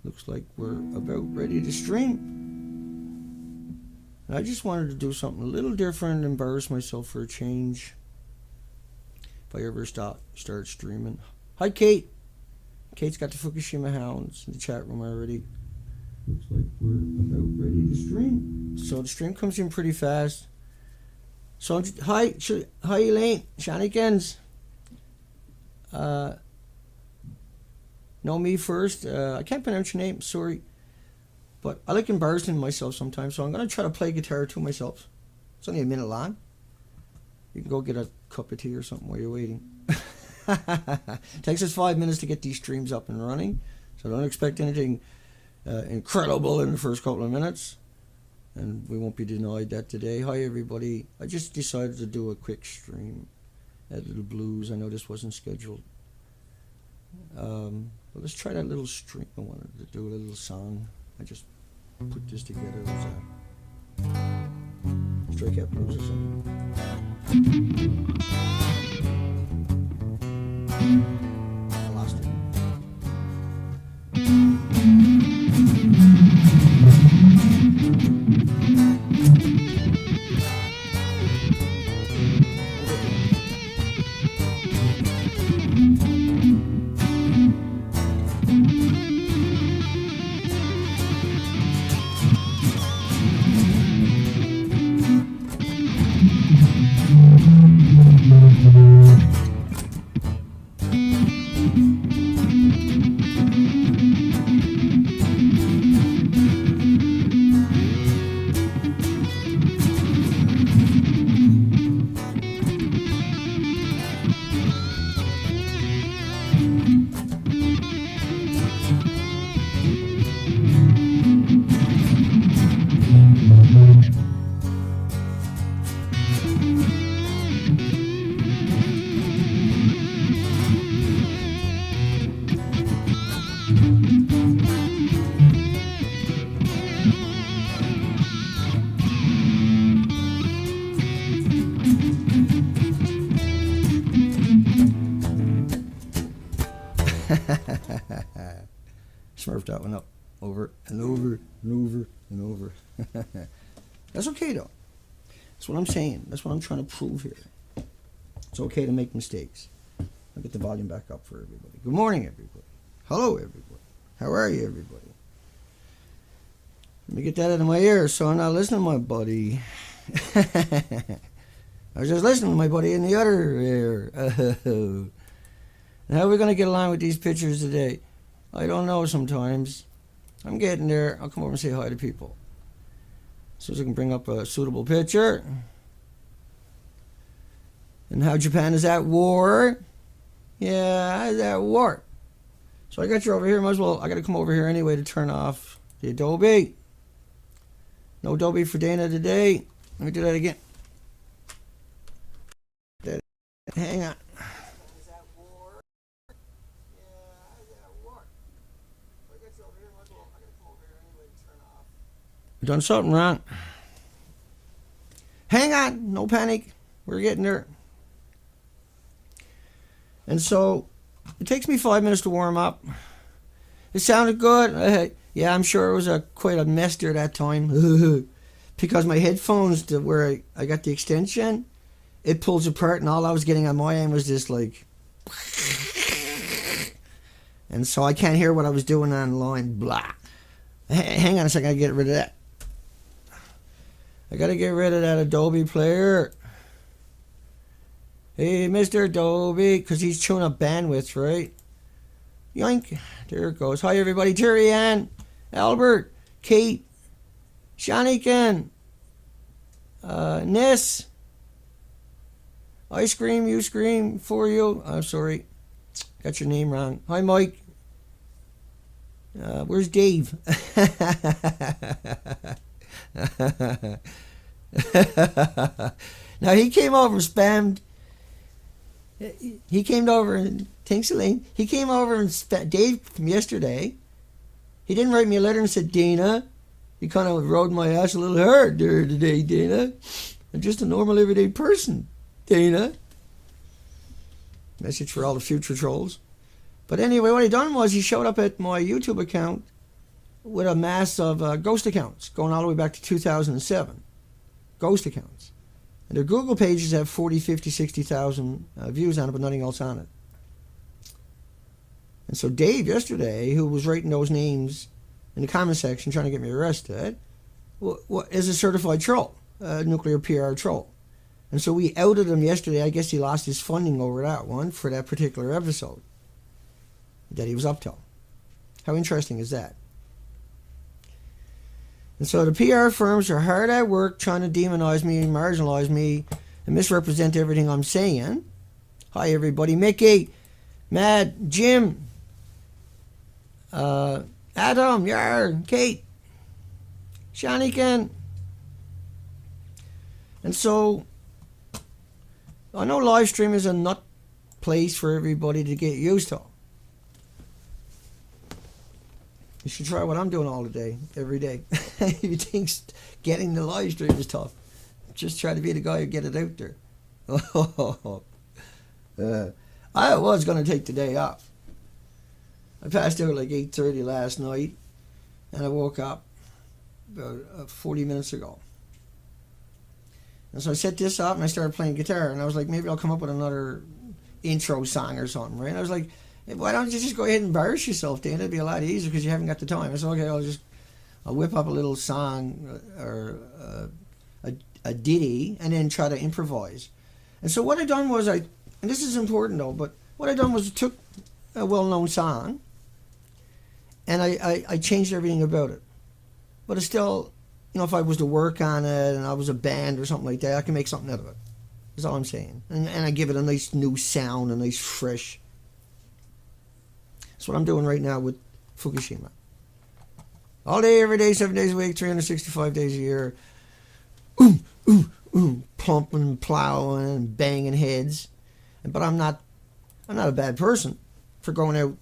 Looks like we're about ready to stream. I just wanted to do something a little different, embarrass myself for a change. If I ever start streaming. Hi, Kate. Kate's got the Fukushima hounds in the chat room already. Looks like we're about ready to stream. So the stream comes in pretty fast. So hi Elaine, Shannikins. Know me first. I can't pronounce your name, sorry. But I like embarrassing myself sometimes, so I'm going to try to play guitar to myself. It's only a minute long. You can go get a cup of tea or something while you're waiting. Takes us 5 minutes to get these streams up and running, so don't expect anything incredible in the first couple of minutes. And we won't be denied that today. Hi, everybody. I just decided to do a quick stream at Little Blues. I know this wasn't scheduled. But let's try that little stream. I wanted to do a little song. I just put this together as a Stray Cat Blues or something. I lost it. Smurfed that one up over and over and over and over. That's okay though. That's what I'm saying. That's what I'm trying to prove here. It's okay to make mistakes. I'll get the volume back up for everybody. Good morning, everybody. Hello, everybody. How are you, everybody? Let me get that out of my ear so I'm not listening to my buddy. I was just listening to my buddy in the other ear. How are we going to get along with these pictures today? I don't know sometimes. I'm getting there. I'll come over and say hi to people. As soon as I can bring up a suitable picture. And how Japan is at war. Yeah, it's at war. So I got you over here. Might as well, I got to come over here anyway to turn off the Adobe. No Adobe for Dana today. Let me do that again. Hang on. Done something wrong. Hang on, no panic. We're getting there. And so it takes me 5 minutes to warm up. It sounded good. Yeah, I'm sure it was quite a mess there that time. Because my headphones, where I got the extension, it pulls apart, and all I was getting on my end was this like. And so I can't hear what I was doing online. Blah. Hang on a second, I gotta get rid of that. I gotta get rid of that Adobe player. Hey, Mr. Adobe, because he's chewing up bandwidth, right? Yoink. There it goes. Hi, everybody. Terry Ann, Albert, Kate, Shanikin, Ness. I scream, you scream for you. I'm sorry. Got your name wrong. Hi, Mike. Where's Dave? Now, he came over and spammed. He came over and, thanks Elaine, he came over and Dave from yesterday, he didn't write me a letter and said, Dana, you kind of rode my ass a little hard there today, Dana. I'm just a normal everyday person, Dana. Message for all the future trolls. But anyway, what he done was he showed up at my YouTube account with a mass of ghost accounts going all the way back to 2007. Ghost accounts. And their Google pages have 40, 50, 60,000 views on it, but nothing else on it. And so Dave yesterday, who was writing those names in the comment section trying to get me arrested, is a certified troll, a nuclear PR troll. And so we outed him yesterday. I guess he lost his funding over that one for that particular episode that he was up to. How interesting is that? And so the PR firms are hard at work trying to demonize me, marginalize me, and misrepresent everything I'm saying. Hi, everybody. Mickey, Matt, Jim, Adam, Yar, Kate, Shanikin. And so I know live stream is a nut place for everybody to get used to. You should try what I'm doing all the day, every day. If you think getting the live stream is tough, just try to be the guy who get it out there. I was going to take the day off. I passed out like 8:30 last night, and I woke up about 40 minutes ago. And so I set this up, and I started playing guitar, and I was like, maybe I'll come up with another intro song or something, right? And I was like, why don't you just go ahead and embarrass yourself, Dan? It'd be a lot easier because you haven't got the time. I said, okay, I'll whip up a little song or a ditty and then try to improvise. And so what I done was and this is important though, but what I done was I took a well-known song and I changed everything about it. But it's still, you know, if I was to work on it and I was a band or something like that, I can make something out of it. That's all I'm saying. And I give it a nice new sound, a nice fresh. That's what I'm doing right now with Fukushima. All day, every day, 7 days a week, 365 days a year. Pumping, plowing, banging heads. But I'm not a bad person for going out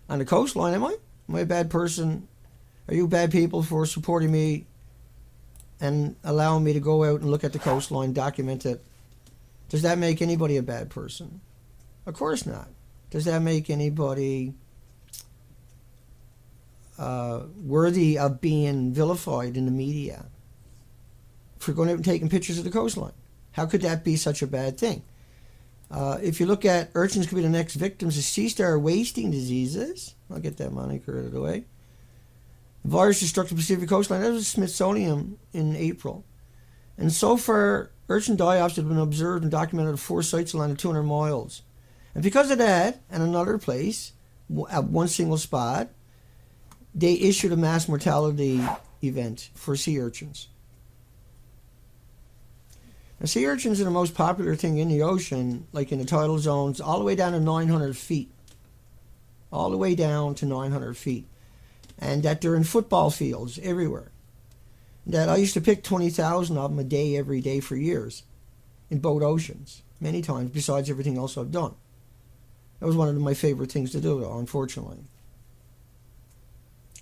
on the coastline, am I? Am I a bad person? Are you bad people for supporting me and allowing me to go out and look at the coastline, document it? Does that make anybody a bad person? Of course not. Does that make anybody worthy of being vilified in the media for going out and taking pictures of the coastline? How could that be such a bad thing? If you look at urchins could be the next victims of sea star wasting diseases. I'll get that moniker out of the way. The virus that struck the Pacific coastline. That was Smithsonian in April. And so far, urchin die-offs have been observed and documented at 4 sites along the 200 miles. And because of that, and another place, at one single spot, they issued a mass mortality event for sea urchins. Now, sea urchins are the most popular thing in the ocean, like in the tidal zones, all the way down to 900 feet. All the way down to 900 feet. And that they're in football fields everywhere. That I used to pick 20,000 of them a day, every day for years, in both oceans, many times, besides everything else I've done. That was one of my favorite things to do, though, unfortunately.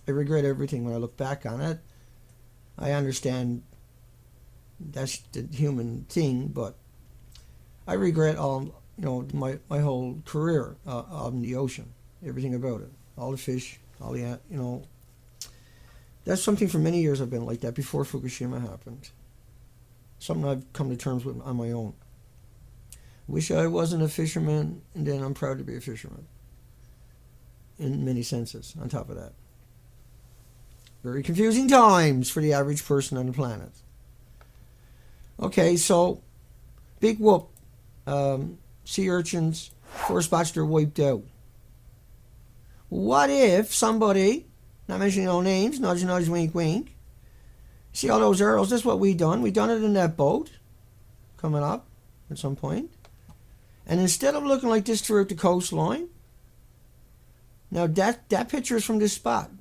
I regret everything when I look back on it. I understand that's the human thing, but I regret all, you know, my whole career out in the ocean, everything about it, all the fish, all the, you know. That's something for many years I've been like that before Fukushima happened. Something I've come to terms with on my own. Wish I wasn't a fisherman, and then I'm proud to be a fisherman. In many senses, on top of that. Very confusing times for the average person on the planet. Okay, so, big whoop. Sea urchins, 4 spots, they're wiped out. What if somebody, not mentioning no names, nudge, nudge, wink, wink. See all those arrows? That's what we done. We done it in that boat coming up at some point. And instead of looking like this throughout the coastline, now that picture is from this spot.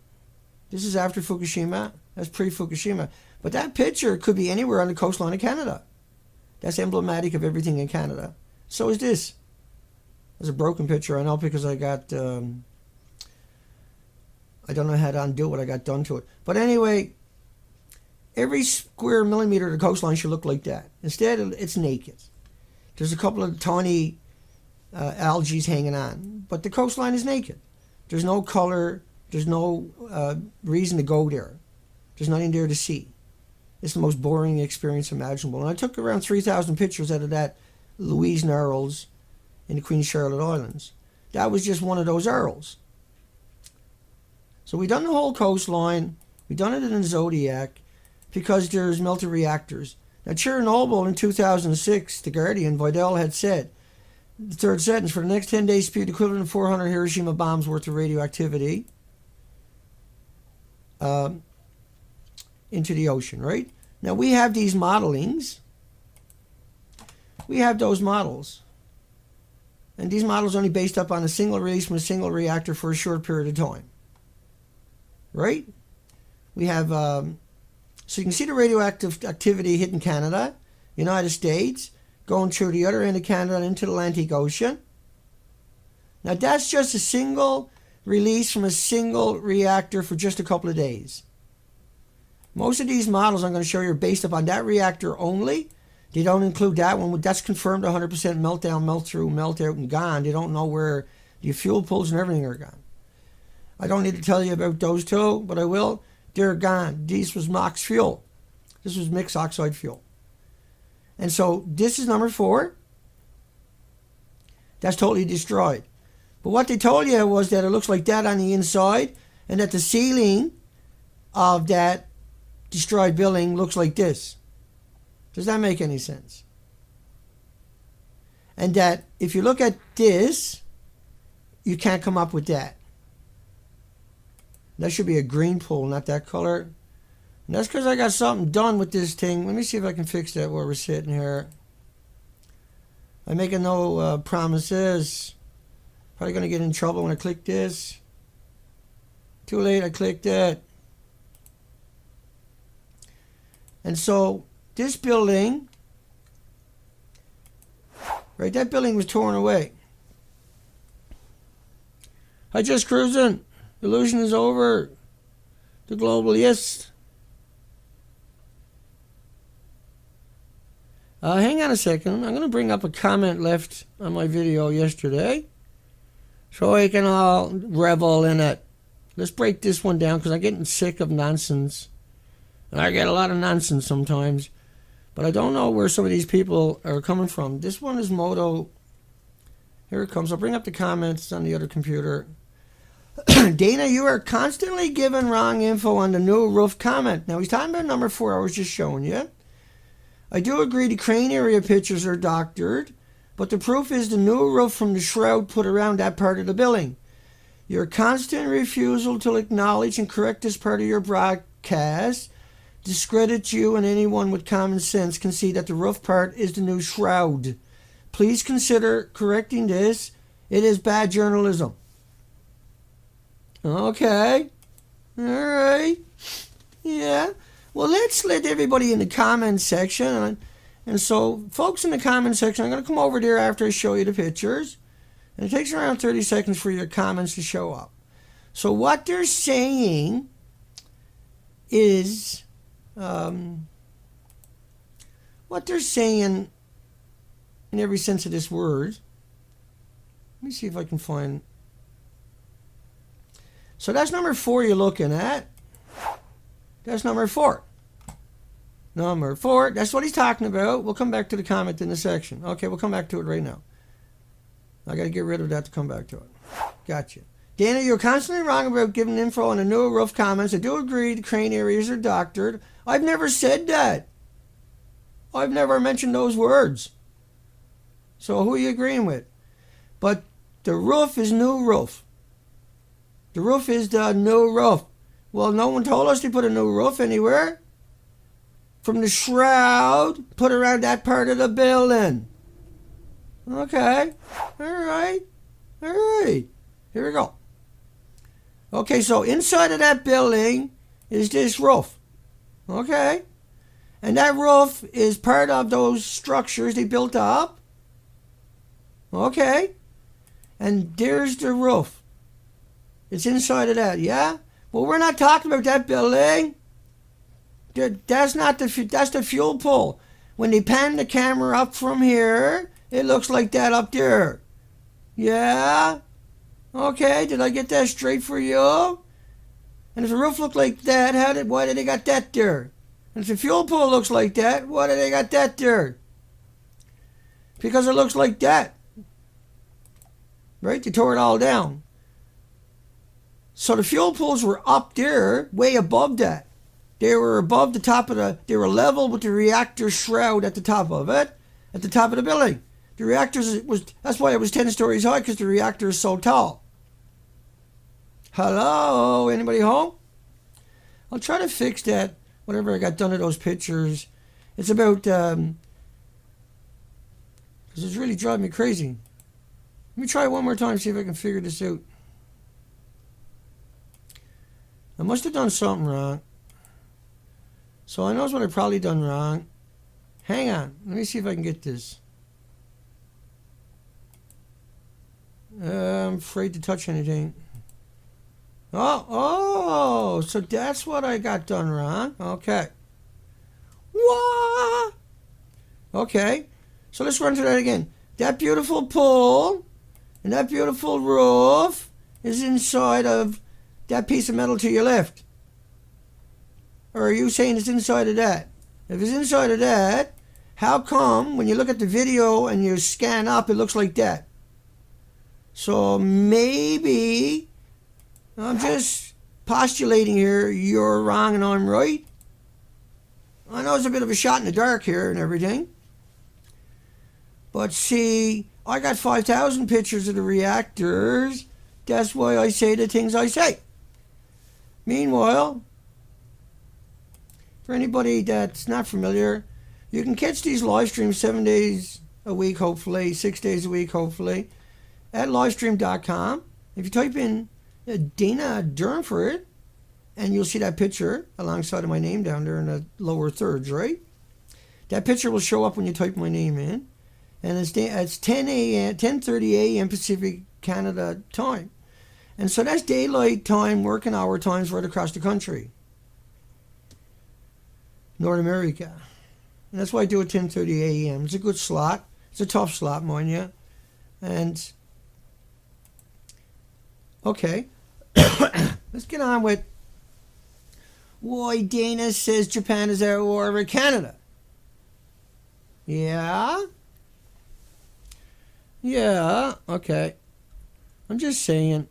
This is after Fukushima. That's pre-Fukushima. But that picture could be anywhere on the coastline of Canada. That's emblematic of everything in Canada. So is this. There's a broken picture, I know, because I got... I don't know how to undo what I got done to it. But anyway, every square millimeter of the coastline should look like that. Instead, it's naked. There's a couple of tiny algae hanging on. But the coastline is naked. There's no color There's no reason to go there. There's nothing there to see. It's the most boring experience imaginable. And I took around 3,000 pictures out of that Louise Narrows in the Queen Charlotte Islands. That was just one of those Earls. So we done the whole coastline. We done it in the Zodiac because there's melted reactors. Now, Chernobyl in 2006, The Guardian, Vidal had said, the third sentence, for the next 10 days spewed equivalent of 400 Hiroshima bombs worth of radioactivity into the ocean, right? Now, we have these modelings. We have those models. And these models are only based up on a single release from a single reactor for a short period of time. Right? We have, so you can see the radioactive activity hitting Canada, United States, going through the other end of Canada and into the Atlantic Ocean. Now that's just a single release from a single reactor for just a couple of days. Most of these models I'm going to show you are based upon that reactor only. They don't include that one. That's confirmed 100% meltdown, melt through, melt out, and gone. They don't know where the fuel pools and everything are gone. I don't need to tell you about those two, but I will. They're gone. This was MOX fuel. This was mixed oxide fuel. And so this is number 4. That's totally destroyed. But what they told you was that it looks like that on the inside, and that the ceiling of that destroyed building looks like this. Does that make any sense? And that if you look at this, you can't come up with that. That should be a green pool, not that color. And that's because I got something done with this thing. Let me see if I can fix that where we're sitting here. I'm making no promises. Probably going to get in trouble when I click this. Too late, I clicked it. And so this building, right, that building was torn away. Hi, just cruising. Illusion is over. The globalist. Hang on a second. I'm going to bring up a comment left on my video yesterday so we can all revel in it. Let's break this one down because I'm getting sick of nonsense. And I get a lot of nonsense sometimes. But I don't know where some of these people are coming from. This one is Moto. Here it comes. I'll bring up the comments on the other computer. Dana, you are constantly giving wrong info on the new roof comment. Now, he's talking about number 4 I was just showing you. I do agree the crane area pictures are doctored, but the proof is the new roof from the shroud put around that part of the building. Your constant refusal to acknowledge and correct this part of your broadcast discredits you, and anyone with common sense can see that the roof part is the new shroud. Please consider correcting this. It is bad journalism. Okay. All right. Yeah. Well, let's let everybody in the comments section. And so, folks in the comments section, I'm going to come over there after I show you the pictures. And it takes around 30 seconds for your comments to show up. So what they're saying is, what they're saying in every sense of this word. Let me see if I can find. So that's number 4 you're looking at. That's number 4. Number 4, that's what he's talking about. We'll come back to the comment in the section. Okay, we'll come back to it right now. I got to get rid of that to come back to it. Gotcha. Dana, you're constantly wrong about giving info on the new roof comments. I do agree the crane areas are doctored. I've never said that. I've never mentioned those words. So who are you agreeing with? But the roof is new roof. The roof is the new roof. Well, no one told us to put a new roof anywhere. From the shroud, put around that part of the building. Okay. All right. All right. Here we go. Okay, so inside of that building is this roof. Okay. And that roof is part of those structures they built up. Okay. And there's the roof. It's inside of that, yeah? Well, we're not talking about that building. That's the fuel pool. When they pan the camera up from here, it looks like that up there. Yeah? Okay, did I get that straight for you? And if the roof looked like that, why did they got that there? And if the fuel pool looks like that, why did they got that there? Because it looks like that. Right? They tore it all down. So the fuel pools were up there, way above that. They were above the top of they were level with the reactor shroud at the top of it, at the top of the building. The reactors that's why it was 10 stories high, because the reactor is so tall. Hello? Anybody home? I'll try to fix that, whatever I got done of those pictures. It's about, because it's really driving me crazy. Let me try it one more time, see if I can figure this out. I must have done something wrong. So I know what I've probably done wrong. Hang on. Let me see if I can get this. I'm afraid to touch anything. Oh, so that's what I got done wrong. Okay. What? Okay. So let's run through that again. That beautiful pool and that beautiful roof is inside of that piece of metal to your left. Or are you saying it's inside of that? If it's inside of that, how come when you look at the video and you scan up, it looks like that? So maybe, I'm just postulating here, you're wrong and I'm right. I know it's a bit of a shot in the dark here and everything. But see, I got 5,000 pictures of the reactors. That's why I say the things I say. Meanwhile, for anybody that's not familiar, you can catch these live streams 7 days a week, hopefully, 6 days a week, hopefully, at livestream.com. If you type in Dana Durnford, and you'll see that picture alongside of my name down there in the lower thirds, right? That picture will show up when you type my name in. And it's 10:30 a.m. Pacific Canada time. And so that's daylight time, working hour times right across the country. North America. And that's why I do it 10:30 a.m. It's a good slot. It's a tough slot, mind you. And, okay. Let's get on with why Dana says Japan is at war with Canada. Yeah? Yeah, okay. I'm just saying.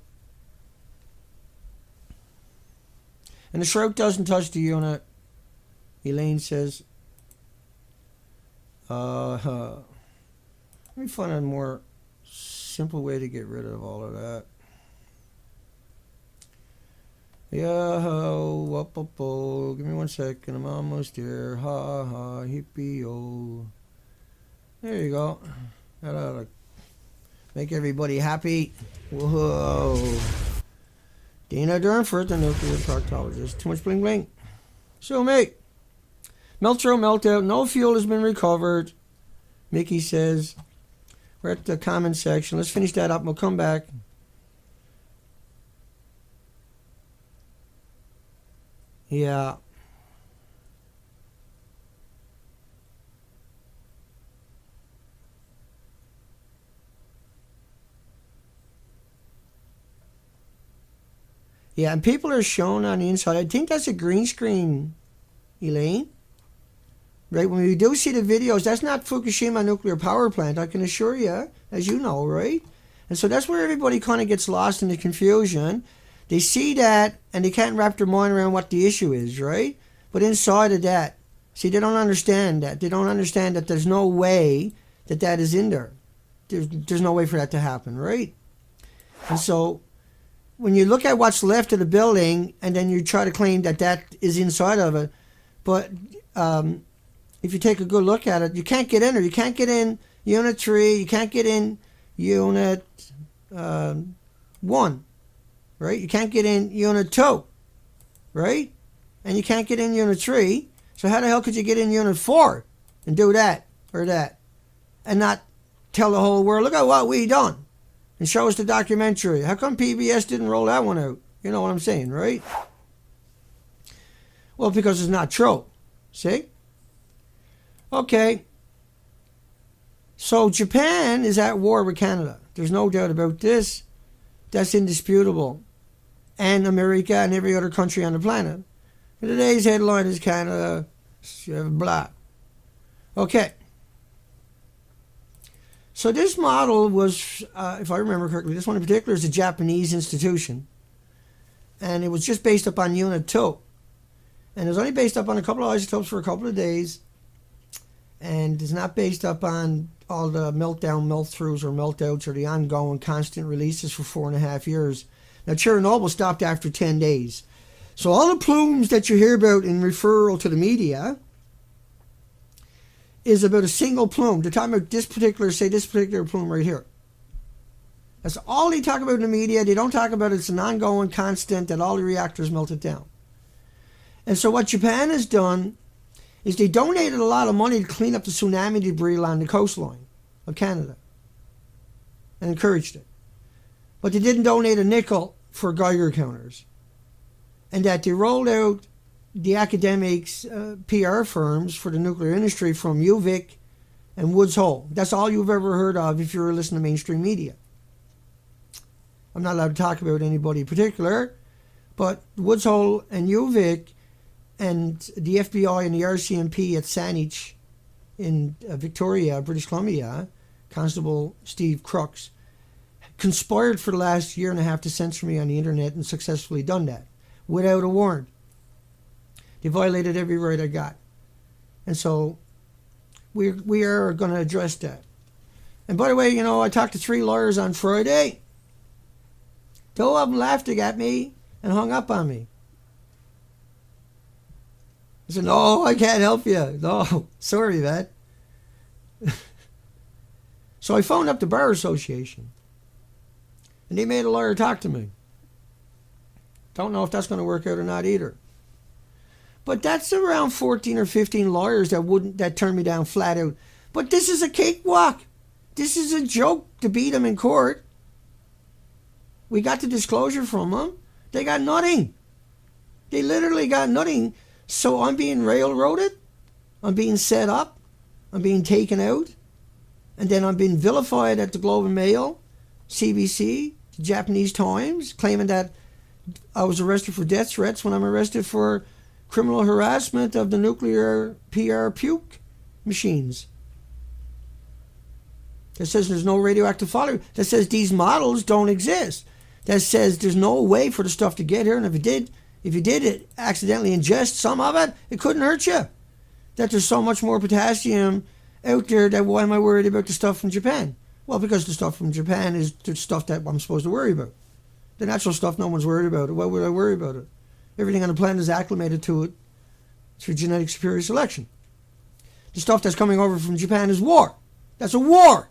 And the shroud doesn't touch the unit. Elaine says. Let me find a more simple way to get rid of all of that. Yeah, give me 1 second. I'm almost there. Ha ha, hippie oh. There you go. That ought to make everybody happy. Whoa. Dana Durnford, the nuclear proctologist. Too much bling bling. So, mate. Meltro meltout. No fuel has been recovered. Mickey says. We're at the comment section. Let's finish that up and we'll come back. Yeah. Yeah, and people are shown on the inside. I think that's a green screen, Elaine. Right, when we do see the videos, that's not Fukushima nuclear power plant, I can assure you, as you know, right? And so that's where everybody kind of gets lost in the confusion. They see that, and they can't wrap their mind around what the issue is, right? But inside of that, see, they don't understand that. They don't understand that there's no way that that is in there. There's no way for that to happen, right? And so when you look at what's left of the building, and then you try to claim that that is inside of it, but if you take a good look at it, you can't get in there. You can't get in Unit 3. You can't get in Unit 1, right? You can't get in Unit 2, right? And you can't get in Unit 3. So how the hell could you get in Unit 4 and do that or that and not tell the whole world, look at what we done, and show us the documentary? How come PBS didn't roll that one out? You know what I'm saying, right? Well, because it's not true. See? Okay. So Japan is at war with Canada. There's no doubt about this. That's indisputable. and America and every other country on the planet. And today's headline is Canada, blah. Okay. So this model was, if I remember correctly, this one in particular is a Japanese institution. And it was just based upon Unit 2. And it was only based up on a couple of isotopes for a couple of days. And it's not based up on all the meltdown, melt-throughs, or meltouts, or the ongoing constant releases for 4.5 years. Now, Chernobyl stopped after 10 days. So all the plumes that you hear about in referral to the media is about a single plume. They're talking about this particular plume right here. That's all they talk about in the media. They don't talk about it's an ongoing constant that all the reactors melted down. And so what Japan has done is they donated a lot of money to clean up the tsunami debris along the coastline of Canada and encouraged it. But they didn't donate a nickel for Geiger counters. And that they rolled out the academics, PR firms for the nuclear industry from UVic and Woods Hole. That's all you've ever heard of if you're listening to mainstream media. I'm not allowed to talk about anybody in particular, but Woods Hole and UVic and the FBI and the RCMP at Saanich in Victoria, British Columbia, Constable Steve Crooks, conspired for the last 1.5 years to censor me on the internet and successfully done that without a warrant. They violated every right I got. And so we are going to address that. And by the way, you know, I talked to 3 lawyers on Friday. 2 of them laughed at me and hung up on me. I said, no, I can't help you. No, sorry, man. So I phoned up the Bar Association. And they made a lawyer talk to me. Don't know if that's going to work out or not either. But that's around 14 or 15 lawyers that turned me down flat out. But this is a cakewalk. This is a joke to beat them in court. We got the disclosure from them. They got nothing. They literally got nothing. So I'm being railroaded. I'm being set up. I'm being taken out. And then I'm being vilified at the Globe and Mail, CBC, the Japanese Times, claiming that I was arrested for death threats when I'm arrested for criminal harassment of the nuclear PR puke machines. That says there's no radioactive fallout. That says these models don't exist. That says there's no way for the stuff to get here, and if you did it accidentally ingest some of it, it couldn't hurt you. That there's so much more potassium out there that why am I worried about the stuff from Japan? Well, because the stuff from Japan is the stuff that I'm supposed to worry about. The natural stuff, no one's worried about it. Why would I worry about it? Everything on the planet is acclimated to it through genetic superior selection. The stuff that's coming over from Japan is war. That's a war.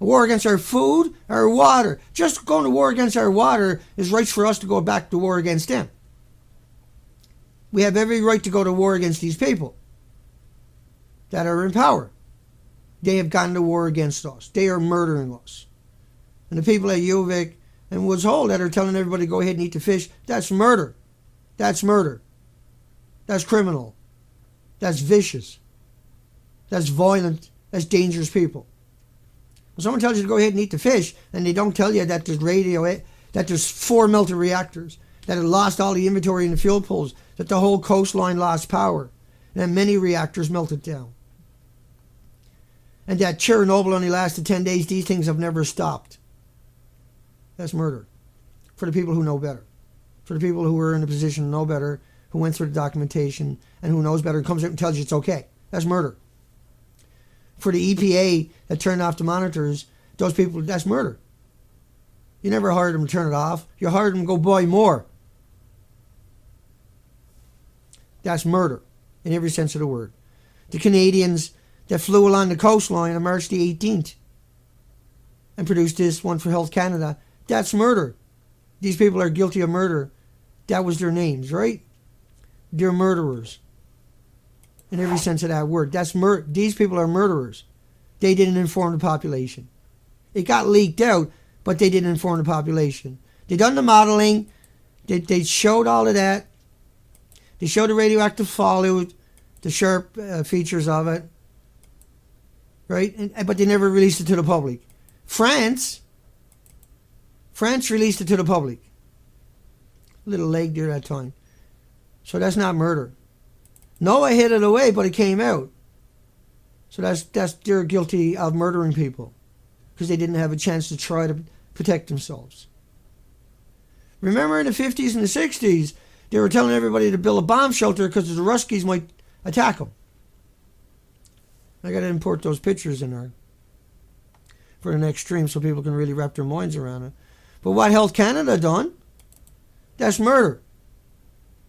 A war against our food, our water. Just going to war against our water is right for us to go back to war against them. We have every right to go to war against these people that are in power. They have gone to war against us. They are murdering us. And the people at UVic and Woods Hole that are telling everybody to go ahead and eat the fish, that's murder. That's murder. That's criminal. That's vicious. That's violent. That's dangerous people. When someone tells you to go ahead and eat the fish, and they don't tell you that there's 4 melted reactors, that it lost all the inventory in the fuel pools, that the whole coastline lost power, and that many reactors melted down. And that Chernobyl only lasted 10 days, these things have never stopped. That's murder. For the people who know better. For the people who are in a position to know better, who went through the documentation, and who knows better, and comes out and tells you it's okay. That's murder. For the EPA that turned off the monitors, those people, that's murder. You never hired them to turn it off. You hired them to go buy more. That's murder, in every sense of the word. The Canadians that flew along the coastline on March the 18th and produced this one for Health Canada, that's murder. These people are guilty of murder. That was their names, right? They're murderers. In every sense of that word. These people are murderers. They didn't inform the population. It got leaked out, but they didn't inform the population. They done the modeling. They showed all of that. They showed the radioactive fallout, the sharp features of it. Right? But they never released it to the public. France released it to the public. little leg there that time. So that's not murder. Noah hid it away, but it came out. So they're guilty of murdering people because they didn't have a chance to try to protect themselves. Remember in the 50s and the 60s, they were telling everybody to build a bomb shelter because the Ruskies might attack them. I got to import those pictures in there for the next stream so people can really wrap their minds around it. But what Health Canada done? That's murder.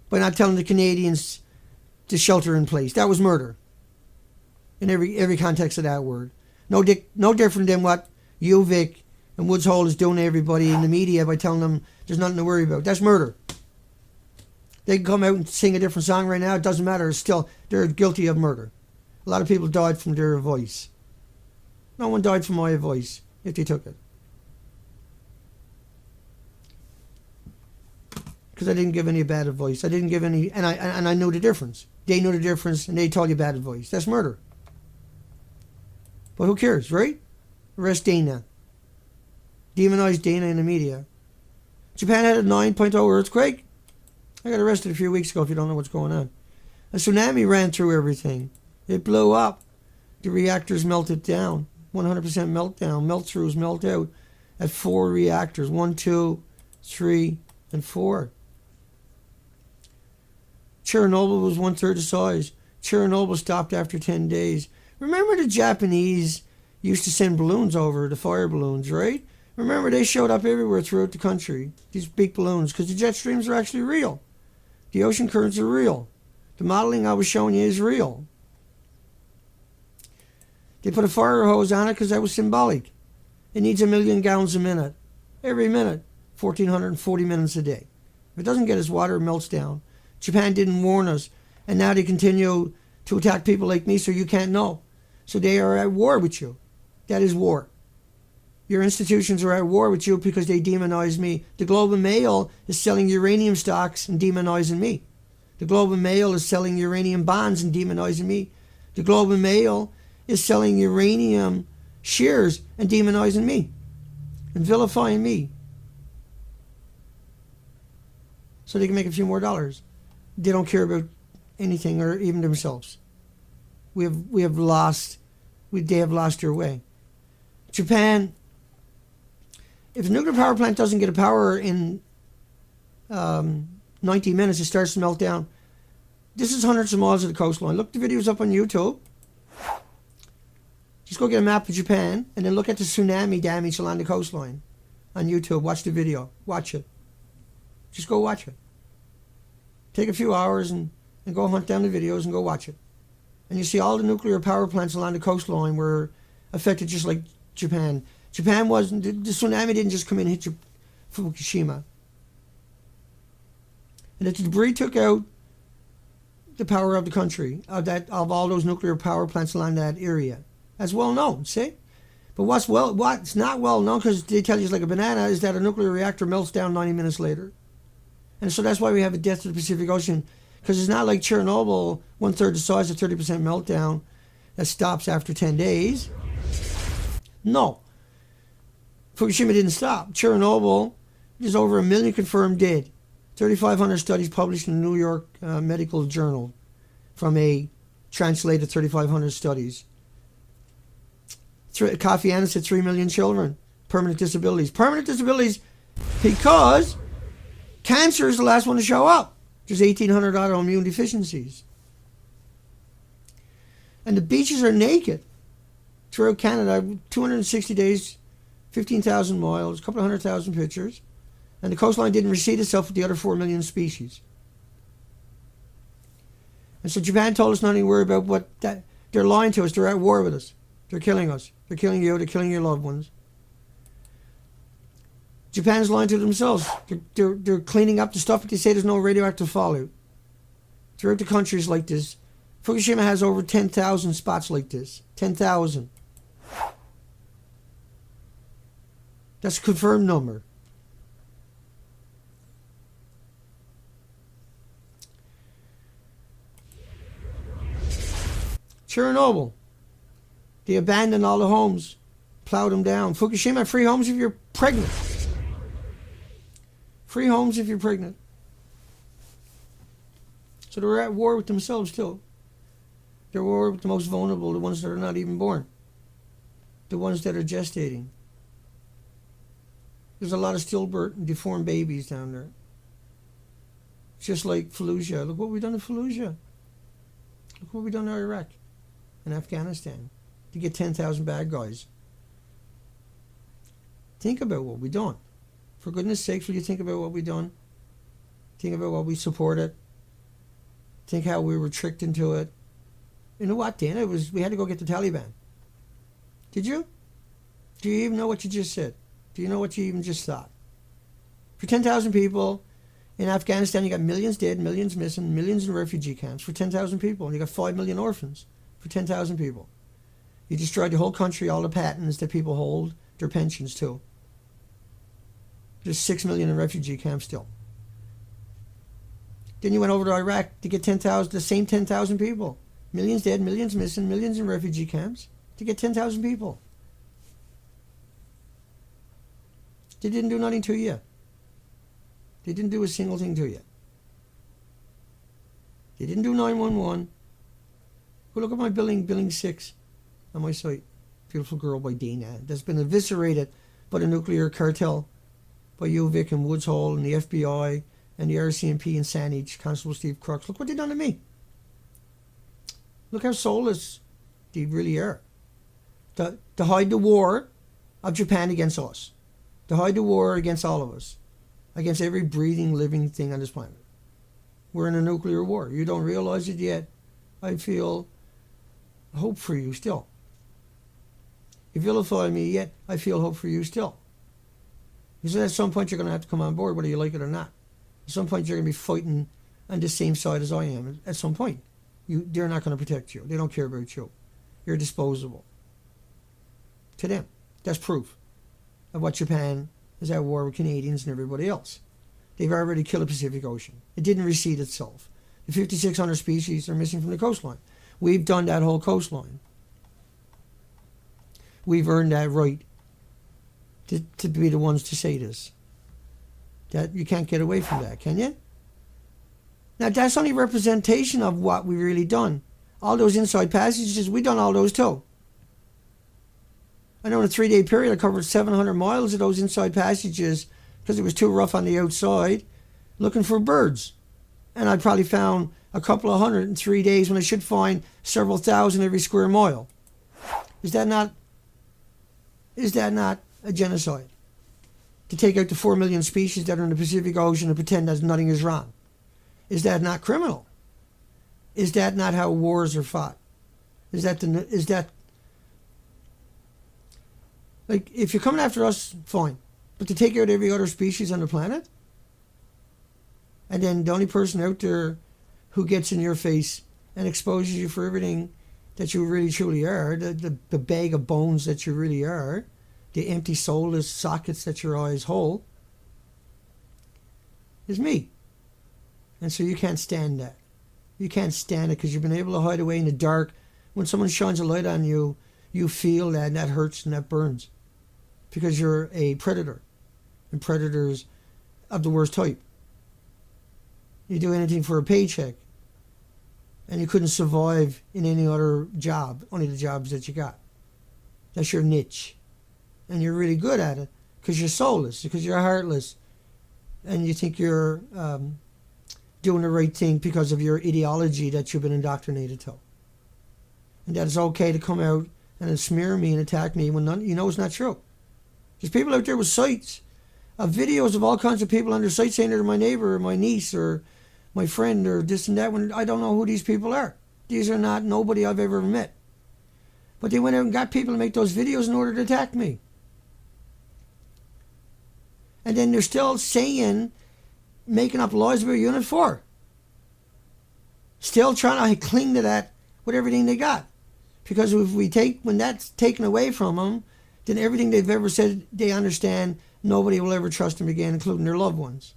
By not telling the Canadians to shelter in place. That was murder. In every context of that word. No different than what you, Vic, and Woods Hole is doing to everybody in the media by telling them there's nothing to worry about. That's murder. They can come out and sing a different song right now. It doesn't matter. It's still, they're guilty of murder. A lot of people died from their advice. No one died from my advice if they took it. Because I didn't give any bad advice. I didn't give any, and I knew the difference. They knew the difference, and they told you bad advice. That's murder. But who cares, right? Arrest Dana. Demonize Dana in the media. Japan had a 9.0 earthquake. I got arrested a few weeks ago if you don't know what's going on. A tsunami ran through everything. It blew up. The reactors melted down. 100% meltdown. Melt-throughs melt out at 4 reactors. 1, 2, 3, and 4. Chernobyl was 1/3 the size. Chernobyl stopped after 10 days. Remember the Japanese used to send balloons over, the fire balloons, right? Remember they showed up everywhere throughout the country, these big balloons, because the jet streams are actually real. The ocean currents are real. The modeling I was showing you is real. They put a fire hose on it because that was symbolic. It needs 1 million gallons a minute. Every minute, 1,440 minutes a day. If it doesn't get its water, it melts down. Japan didn't warn us, and now they continue to attack people like me so you can't know. So they are at war with you. That is war. Your institutions are at war with you because they demonize me. The Globe and Mail is selling uranium stocks and demonizing me. The Globe and Mail is selling uranium bonds and demonizing me. The Globe and Mail is selling uranium shares and demonizing me and vilifying me so they can make a few more dollars. They don't care about anything or even themselves. They have lost their way. Japan, if the nuclear power plant doesn't get a power in 90 minutes, it starts to melt down. This is hundreds of miles of the coastline. Look the videos up on YouTube. Just go get a map of Japan and then look at the tsunami damage along the coastline on YouTube. Watch the video. Watch it. Just go watch it. Take a few hours and go hunt down the videos and go watch it. And you see all the nuclear power plants along the coastline were affected just like Japan. Japan wasn't, the tsunami didn't just come in and hit Fukushima. And the debris took out the power of the country, of all those nuclear power plants along that area. That's well known, see? But what's not well known, because they tell you it's like a banana, is that a nuclear reactor melts down 90 minutes later. And so that's why we have a death to the Pacific Ocean, because it's not like Chernobyl, 1/3 the size, of 30% meltdown that stops after 10 days. No. Fukushima didn't stop. Chernobyl, there's over 1 million confirmed dead. 3,500 studies published in the New York Medical Journal from a translated 3,500 studies. Kofi Annan said 3 million children. Permanent disabilities. Permanent disabilities because cancer is the last one to show up. There's 1,800 autoimmune deficiencies. And the beaches are naked throughout Canada. 260 days, 15,000 miles, a couple of 100,000 pictures. And the coastline didn't reseed itself with the other 4 million species. And so Japan told us nothing to worry about what that. They're lying to us. They're at war with us. They're killing us. They're killing you. They're killing your loved ones. Japan's lying to themselves. They're cleaning up the stuff, but they say there's no radioactive fallout. Throughout the countries like this. Fukushima has over 10,000 spots like this. 10,000. That's a confirmed number. Chernobyl. They abandoned all the homes. Plowed them down. Fukushima, free homes if you're pregnant. Free homes if you're pregnant. So they're at war with themselves too. They're at war with the most vulnerable, the ones that are not even born, the ones that are gestating. There's a lot of stillbirth and deformed babies down there. Just like Fallujah. Look what we've done in Fallujah. Look what we've done in Iraq and Afghanistan to get 10,000 bad guys. Think about what we've done. For goodness sakes, will you think about what we've done? Think about what we supported. Think how we were tricked into it. You know what, Dana? We had to go get the Taliban. Did you? Do you even know what you just said? Do you know what you even just thought? For 10,000 people in Afghanistan, you got millions dead, millions missing, millions in refugee camps for 10,000 people. And you got 5 million orphans for 10,000 people. You destroyed the whole country, all the patents that people hold their pensions to. There's 6 million in refugee camps still. Then you went over to Iraq to get 10,000, the same 10,000 people. Millions dead, millions missing, millions in refugee camps to get 10,000 people. They didn't do nothing to you. They didn't do a single thing to you. They didn't do 911. Go look at my building 6 on my site. Beautiful girl by Dana that's been eviscerated by the nuclear cartel, by UVic and Woods Hole and the FBI and the RCMP and Saanich, Constable Steve Crooks. Look what they done to me. Look how soulless they really are. To hide the war of Japan against us. To hide the war against all of us. Against every breathing, living thing on this planet. We're in a nuclear war. You don't realize it yet. I feel hope for you still. You vilify me yet, I feel hope for you still. Because at some point you're going to have to come on board, whether you like it or not. At some point you're going to be fighting on the same side as I am. At some point. They're not going to protect you. They don't care about you. You're disposable. To them. That's proof of what Japan is at war with Canadians and everybody else. They've already killed the Pacific Ocean. It didn't reseed itself. The 5,600 species are missing from the coastline. We've done that whole coastline. We've earned that right to be the ones to say this. That you can't get away from that, can you? Now that's only representation of what we really done. All those inside passages, we done all those too. I know in a 3-day period I covered 700 miles of those inside passages because it was too rough on the outside, looking for birds. And I probably found a couple of hundred in 3 days when I should find several thousand every square mile. Is that not a genocide? To take out the 4 million species that are in the Pacific Ocean and pretend that nothing is wrong? Is that not criminal? Is that not how wars are fought? Is that like, if you're coming after us, fine. But to take out every other species on the planet? And then the only person out there who gets in your face and exposes you for everything that you really truly are, the bag of bones that you really are, the empty soulless sockets that your eyes hold, is me. And so you can't stand that. You can't stand it because you've been able to hide away in the dark. When someone shines a light on you, you feel that and that hurts and that burns. Because you're a predator. And predators of the worst type. You do anything for a paycheck. And you couldn't survive in any other job. Only the jobs that you got. That's your niche. And you're really good at it. Because you're soulless. Because you're heartless. And you think you're doing the right thing because of your ideology that you've been indoctrinated to. And that it's okay to come out and smear me and attack me when you know it's not true. There's people out there with sites of videos of all kinds of people on their site saying they're my neighbor or my niece or my friend or this and that, when I don't know who these people are. These are not nobody I've ever met. But they went out and got people to make those videos in order to attack me. And then they're still saying, making up lies about Unit 4. Still trying to cling to that with everything they got. Because when that's taken away from them, then everything they've ever said they understand, nobody will ever trust them again, including their loved ones.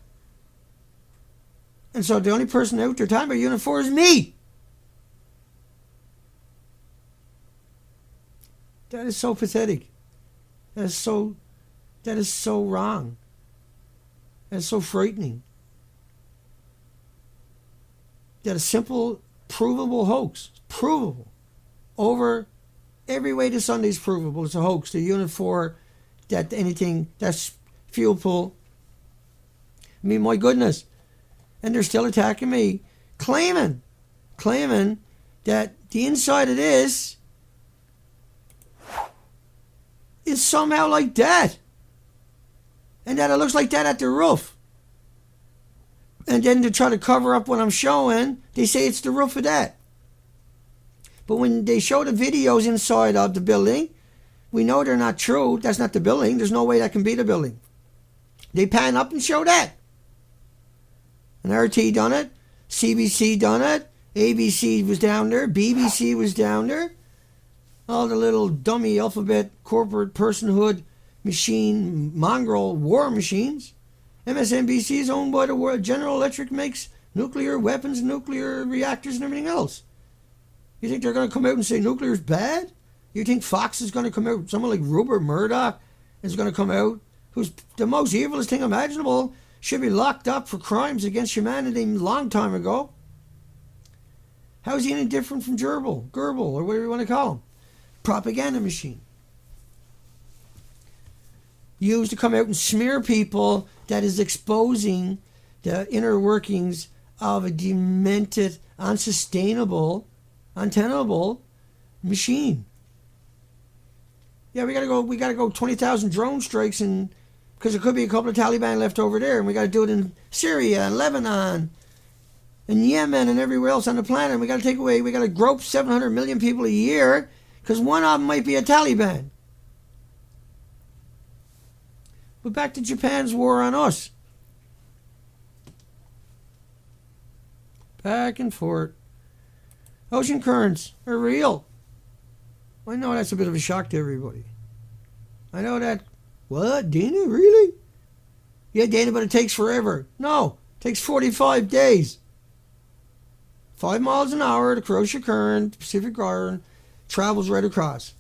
And so the only person out there talking about Unit 4 is me. That is so pathetic. That is so wrong. That is so frightening. that a simple, provable hoax, provable, over every way the Sunday's provable, it's a hoax. The Unit 4, that anything, that's fuel pool. I mean, my goodness. And they're still attacking me, claiming that the inside of this is somehow like that. And that it looks like that at the roof. And then to try to cover up what I'm showing, they say it's the roof of that. But when they show the videos inside of the building, we know they're not true. That's not the building. There's no way that can be the building. They pan up and show that. And RT done it. CBC done it. ABC was down there. BBC was down there. All the little dummy alphabet corporate personhood machine mongrel war machines. MSNBC is owned by the world. General Electric makes nuclear weapons, nuclear reactors, and everything else. You think they're going to come out and say nuclear is bad? You think Fox is going to come out, someone like Rupert Murdoch is going to come out, who's the most evilest thing imaginable, should be locked up for crimes against humanity a long time ago? How is he any different from Gerbil, or whatever you want to call him? Propaganda machine. Used to come out and smear people, that is exposing the inner workings of a demented, unsustainable, untenable machine. Yeah, we gotta go 20,000 drone strikes, and because there could be a couple of Taliban left over there, and we gotta do it in Syria and Lebanon and Yemen and everywhere else on the planet. We gotta grope 700 million people a year because one of them might be a Taliban. But back to Japan's war on us. Back and forth. Ocean currents are real. I know that's a bit of a shock to everybody. I know that. What? Dana? Really? Yeah, Dana, but it takes forever. No, it takes 45 days. 5 miles an hour, the Kuroshio current, Pacific current, travels right across.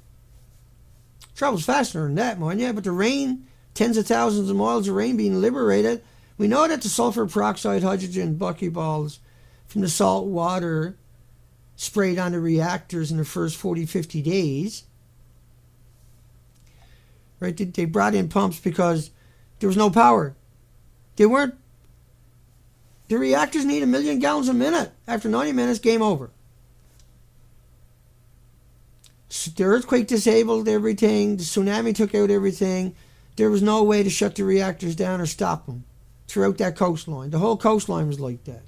Travels faster than that, mind you, but the rain, tens of thousands of miles of rain being liberated. We know that the sulfur peroxide, hydrogen, buckyballs from the salt water sprayed on the reactors in the first 40, 50 days. Right? They brought in pumps because there was no power. The reactors need 1 million gallons a minute. After 90 minutes, game over. The earthquake disabled everything. The tsunami took out everything. There was no way to shut the reactors down or stop them throughout that coastline. The whole coastline was like that.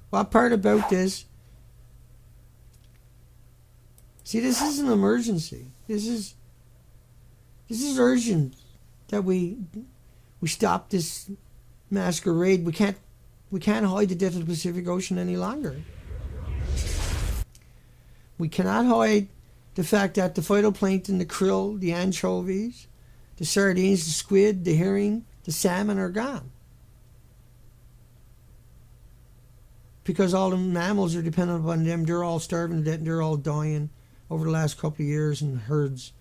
What part about this? See, this is an emergency. This is urgent that we stop this masquerade. We can't hide the death of the Pacific Ocean any longer. We cannot hide the fact that the phytoplankton, the krill, the anchovies, the sardines, the squid, the herring, the salmon are gone. Because all the mammals are dependent upon them. They're all starving to death and they're all dying over the last couple of years in herds.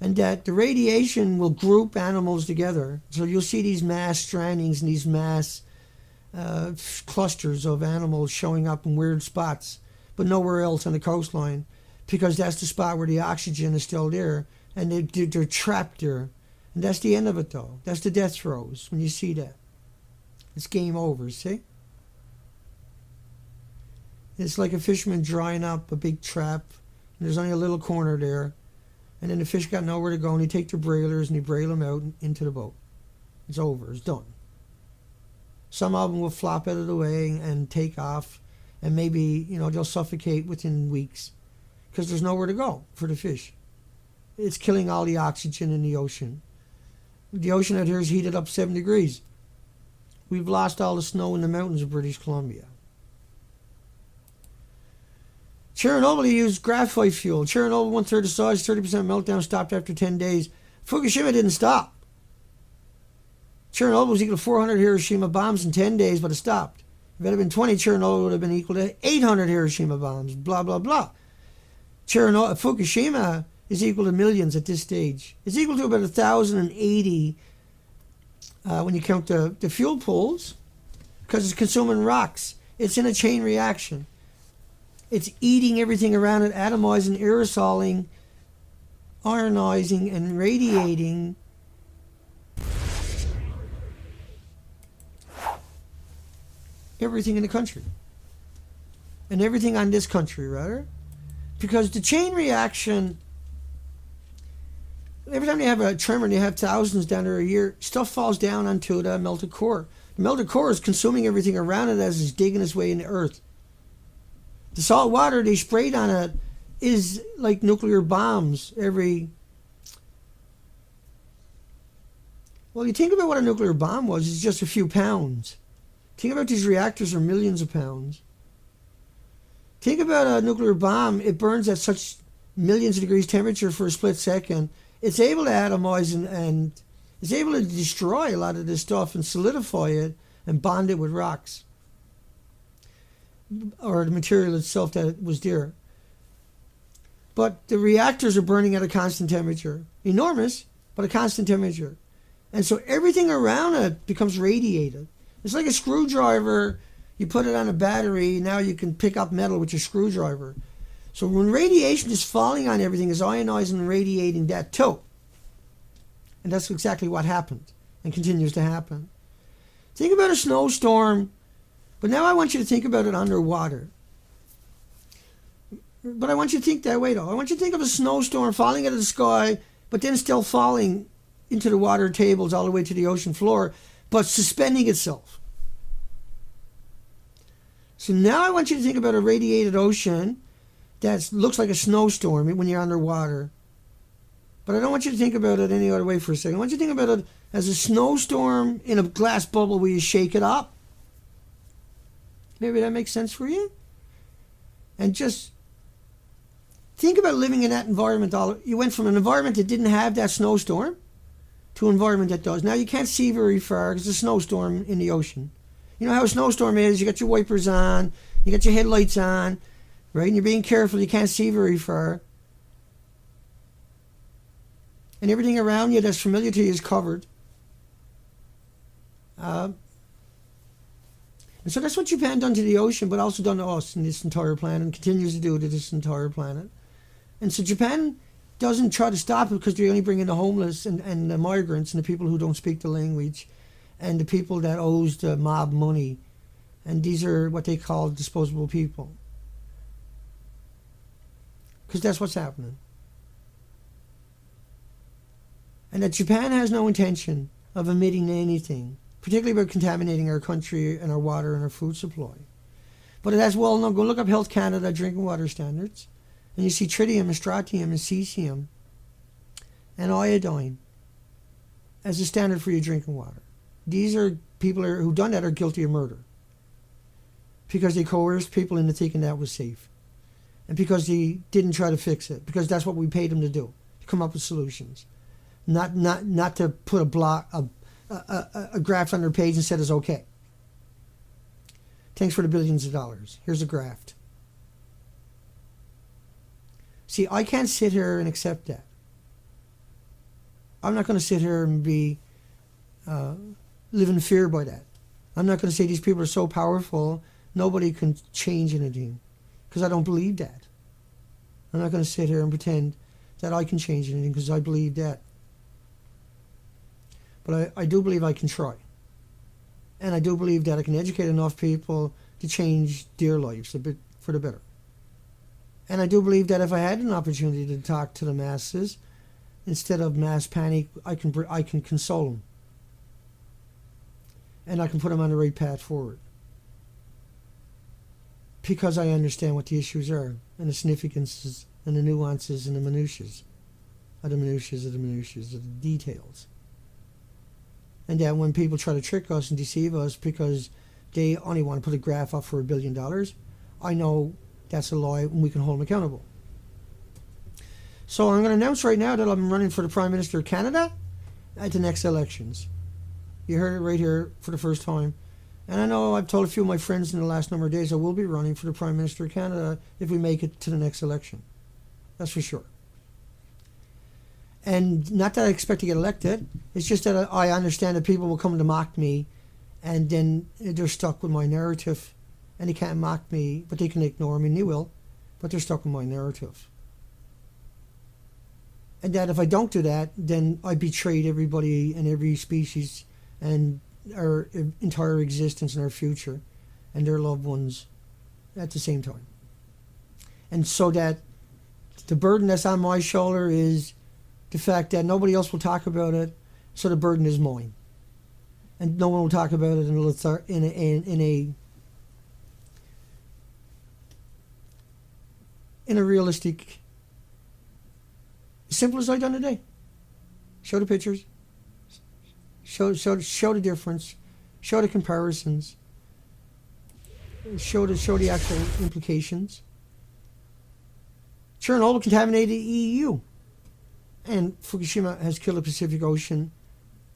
And that the radiation will group animals together. So you'll see these mass strandings and these mass clusters of animals showing up in weird spots, but nowhere else on the coastline, because that's the spot where the oxygen is still there, and they're trapped there. And that's the end of it, though. That's the death throes when you see that. It's game over, see? It's like a fisherman drying up a big trap, and there's only a little corner there, and then the fish got nowhere to go, and he take the brailers and he brail them out into the boat. It's over. It's done. Some of them will flop out of the way and take off, and maybe, they'll suffocate within weeks because there's nowhere to go for the fish. It's killing all the oxygen in the ocean. The ocean out here is heated up 7 degrees. We've lost all the snow in the mountains of British Columbia. Chernobyl used graphite fuel. Chernobyl, 1/3 the size, 30% meltdown, stopped after 10 days. Fukushima didn't stop. Chernobyl was equal to 400 Hiroshima bombs in 10 days, but it stopped. If it had been 20, Chernobyl would have been equal to 800 Hiroshima bombs, blah, blah, blah. Fukushima is equal to millions at this stage. It's equal to about 1,080 when you count the fuel pools, because it's consuming rocks. It's in a chain reaction. It's eating everything around it, atomizing, aerosoling, ionizing, and radiating everything in the country. And everything on this country, rather. Because the chain reaction, every time you have a tremor and you have thousands down there a year, stuff falls down onto the melted core. The melted core is consuming everything around it as it's digging its way in the earth. The salt water they sprayed on it is like nuclear bombs every... Well, you think about what a nuclear bomb was, it's just a few pounds. Think about these reactors are millions of pounds. Think about a nuclear bomb. It burns at such millions of degrees temperature for a split second. It's able to atomize and it's able to destroy a lot of this stuff and solidify it and bond it with rocks. Or the material itself that was there. But the reactors are burning at a constant temperature. Enormous, but a constant temperature. And so everything around it becomes radiated. It's like a screwdriver. You put it on a battery, now you can pick up metal with your screwdriver. So when radiation is falling on everything, it's ionizing and radiating that too. And that's exactly what happened and continues to happen. Think about a snowstorm, but now I want you to think about it underwater. But I want you to think that way though. I want you to think of a snowstorm falling out of the sky, but then still falling into the water tables all the way to the ocean floor, but suspending itself. So now I want you to think about a radiated ocean that looks like a snowstorm when you're underwater. But I don't want you to think about it any other way for a second. I want you to think about it as a snowstorm in a glass bubble where you shake it up. Maybe that makes sense for you? And just think about living in that environment. You went from an environment that didn't have that snowstorm to an environment that does. Now you can't see very far because there's a snowstorm in the ocean. You know how a snowstorm is, you got your wipers on, you got your headlights on, right? And you're being careful, you can't see very far. And everything around you that's familiar to you is covered. And so that's what Japan done to the ocean, but also done to us and this entire planet, and continues to do to this entire planet. And so Japan doesn't try to stop it because they only bring in the homeless and the migrants and the people who don't speak the language and the people that owes the mob money. And these are what they call disposable people. Because that's what's happening. And that Japan has no intention of emitting anything, particularly about contaminating our country and our water and our food supply. But it has well known. Go look up Health Canada drinking water standards, and you see tritium and strontium and cesium and iodine as a standard for your drinking water. These are people who done that are guilty of murder because they coerced people into thinking that was safe, and because they didn't try to fix it, because that's what we paid them to do, to come up with solutions, not to put a graft on their page and said it's okay. Thanks for the billions of dollars. Here's a graft. See, I can't sit here and accept that. I'm not going to sit here and live in fear by that. I'm not going to say these people are so powerful nobody can change anything, because I don't believe that. I'm not going to sit here and pretend that I can change anything because I believe that. But I do believe I can try. And I do believe that I can educate enough people to change their lives a bit for the better. And I do believe that if I had an opportunity to talk to the masses, instead of mass panic, I can console them. And I can put them on the right path forward. Because I understand what the issues are, and the significances, and the nuances, and the minutiae. Of the minutiae, of the minutiae, of the details. And that when people try to trick us and deceive us because they only want to put a graph up for $1 billion, I know that's a lie and we can hold them accountable. So I'm going to announce right now that I'm running for the Prime Minister of Canada at the next elections. You heard it right here for the first time. And I know I've told a few of my friends in the last number of days I will be running for the Prime Minister of Canada if we make it to the next election. That's for sure. And not that I expect to get elected. It's just that I understand that people will come to mock me, and then they're stuck with my narrative, and they can't mock me, but they can ignore me, and they will, but they're stuck in my narrative. And that if I don't do that, then I betrayed everybody and every species and our entire existence and our future and their loved ones at the same time. And so that the burden that's on my shoulder is the fact that nobody else will talk about it, so the burden is mine. And no one will talk about it in a realistic, simple as I done today. Show the pictures, show the difference, show the comparisons, show the actual implications. Chernobyl contaminated the EU, and Fukushima has killed the Pacific Ocean,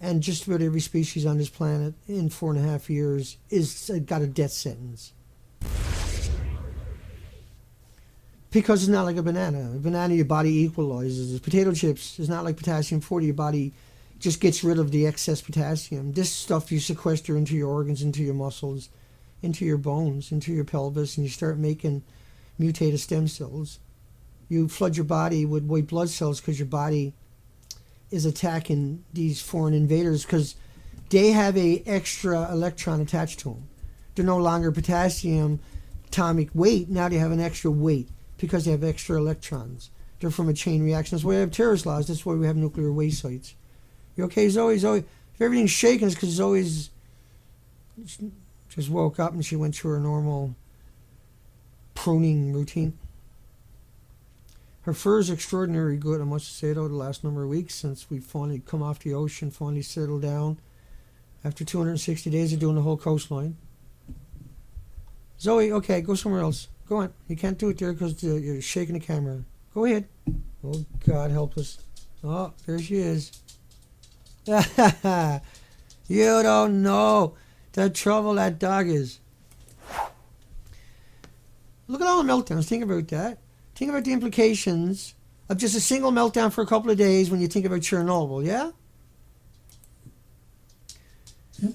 and just about every species on this planet in 4.5 years is got a death sentence. Because it's not like a banana. A banana, your body equalizes. Potato chips is not like potassium 40. Your body just gets rid of the excess potassium. This stuff you sequester into your organs, into your muscles, into your bones, into your pelvis, and you start making mutated stem cells. You flood your body with white blood cells because your body is attacking these foreign invaders because they have a extra electron attached to them. They're no longer potassium atomic weight. Now they have an extra weight because they have extra electrons. They're from a chain reaction. That's why we have terrorist laws. That's why we have nuclear waste sites. You okay, Zoe? Zoe, if everything's shaking, it's because Zoe's just woke up and she went through her normal pruning routine. Her fur is extraordinarily good, I must say, though, the last number of weeks since we finally come off the ocean, finally settled down after 260 days of doing the whole coastline. Zoe, okay, go somewhere else. Go on. You can't do it there because you're shaking the camera. Go ahead. Oh, God, help us. Oh, there she is. You don't know the trouble that dog is. Look at all the meltdowns. Think about that. Think about the implications of just a single meltdown for a couple of days when you think about Chernobyl, yeah?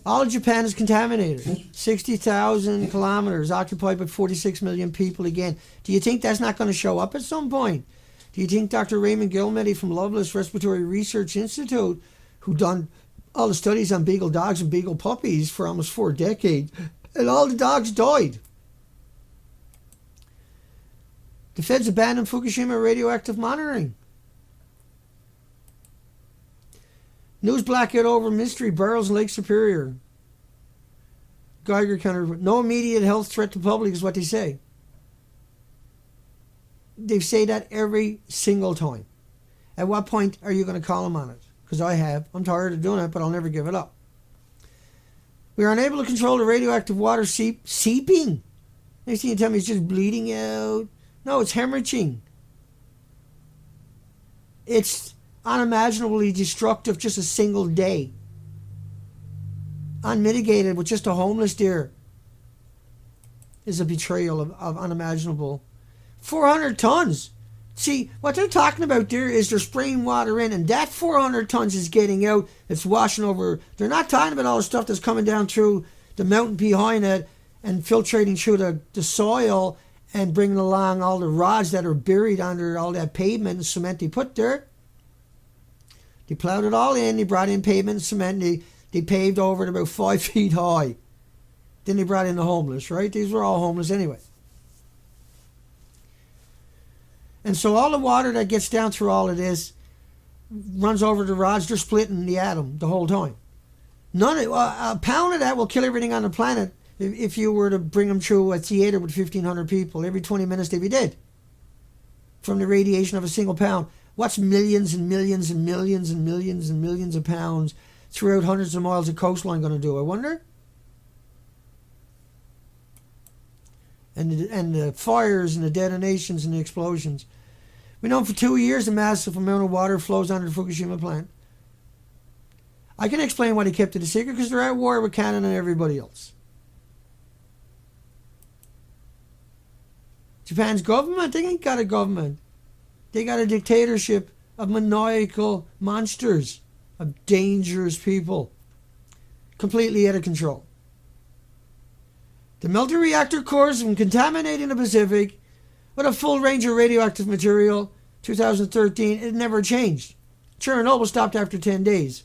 All of Japan is contaminated. 60,000 kilometers, occupied by 46 million people again. Do you think that's not going to show up at some point? Do you think Dr. Raymond Gilmedy from Loveless Respiratory Research Institute, who done all the studies on beagle dogs and beagle puppies for almost 4 decades, and all the dogs died? The feds abandoned Fukushima radioactive monitoring. News blackout over mystery barrels in Lake Superior. Geiger counter. No immediate health threat to public is what they say. They say that every single time. At what point are you going to call them on it? Because I have. I'm tired of doing it, but I'll never give it up. We are unable to control the radioactive water seeping. Next thing you tell me it's just bleeding out. No, it's hemorrhaging. It's unimaginably destructive just a single day. Unmitigated with just a homeless deer is a betrayal of unimaginable. 400 tons. See, what they're talking about there is they're spraying water in, and that 400 tons is getting out. It's washing over. They're not talking about all the stuff that's coming down through the mountain behind it and filtrating through the soil and bringing along all the rods that are buried under all that pavement and cement they put there. They plowed it all in. They brought in pavement and cement. And they paved over it about 5 feet high. Then they brought in the homeless, right? These were all homeless anyway. And so all the water that gets down through all of this runs over the rods. They're splitting the atom the whole time. A pound of that will kill everything on the planet. If you were to bring them through a theater with 1,500 people, every 20 minutes they'd be dead from the radiation of a single pound. What's millions and millions and millions and millions and millions of pounds throughout hundreds of miles of coastline going to do, I wonder? And the fires and the detonations and the explosions. We know for 2 years a massive amount of water flows under the Fukushima plant. I can explain why they kept it a secret, because they're at war with Canada and everybody else. Japan's government, they ain't got a government. They got a dictatorship of maniacal monsters, of dangerous people, completely out of control. The melted reactor cores have been contaminating the Pacific with a full range of radioactive material. 2013, it never changed. Chernobyl stopped after 10 days.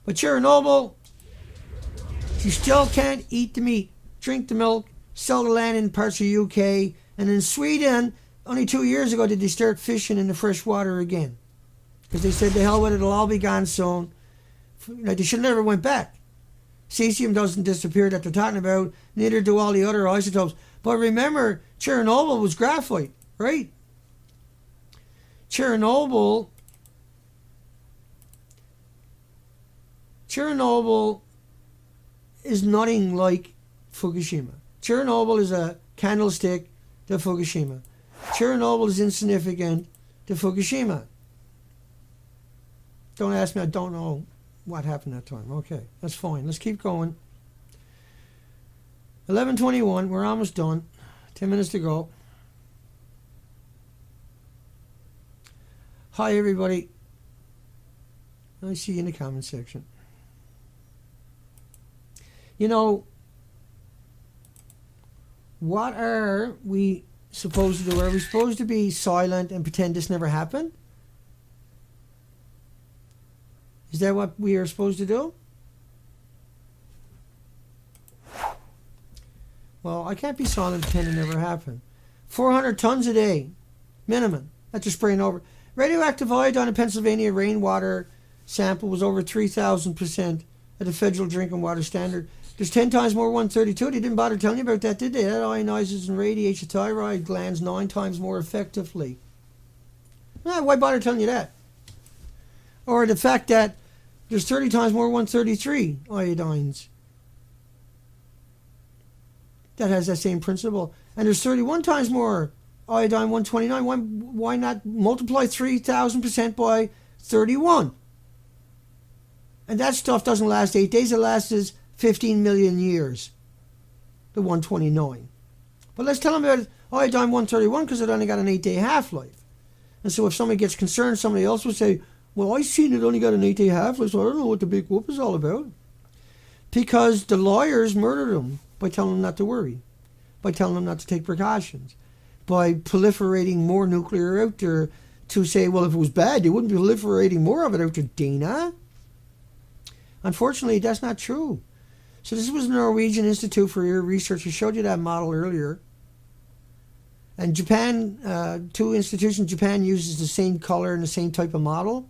But Chernobyl, you still can't eat the meat, drink the milk, sell the land in parts of the UK. And in Sweden, only 2 years ago did they start fishing in the fresh water again. Because they said, the hell with it, it'll all be gone soon. Like, they should have never went back. Cesium doesn't disappear that they're talking about, neither do all the other isotopes. But remember, Chernobyl was graphite, right? Chernobyl is nothing like Fukushima. Chernobyl is a candlestick to Fukushima. Chernobyl is insignificant to Fukushima. Don't ask me, I don't know what happened that time. Okay, that's fine. Let's keep going. 11:21, we're almost done. 10 minutes to go. Hi, everybody. I see you in the comment section. You know, what are we supposed to do? Are we supposed to be silent and pretend this never happened? Is that what we are supposed to do? Well, I can't be silent and pretend it never happened. 400 tons a day, minimum. That's just spraying over. Radioactive iodine in Pennsylvania rainwater sample was over 3,000% at the federal drinking water standard. There's 10 times more 132. They didn't bother telling you about that, did they? That ionizes and radiates the thyroid glands 9 times more effectively. Why bother telling you that? Or the fact that there's 30 times more 133 iodines. That has that same principle. And there's 31 times more iodine 129. Why not multiply 3,000% by 31? And that stuff doesn't last 8 days. It lasts 15 million years. The 129. But let's tell them about iodine 131 because it only got an 8-day half-life. And so if somebody gets concerned, somebody else will say, well, I seen it only got an 8-day half-life, so I don't know what the big whoop is all about. Because the lawyers murdered them by telling them not to worry, by telling them not to take precautions, by proliferating more nuclear out there to say, well, if it was bad, they wouldn't be proliferating more of it out there, Dana. Unfortunately, that's not true. So this was the Norwegian Institute for Ear Research. I showed you that model earlier. And Japan, 2 institutions, Japan uses the same color and the same type of model.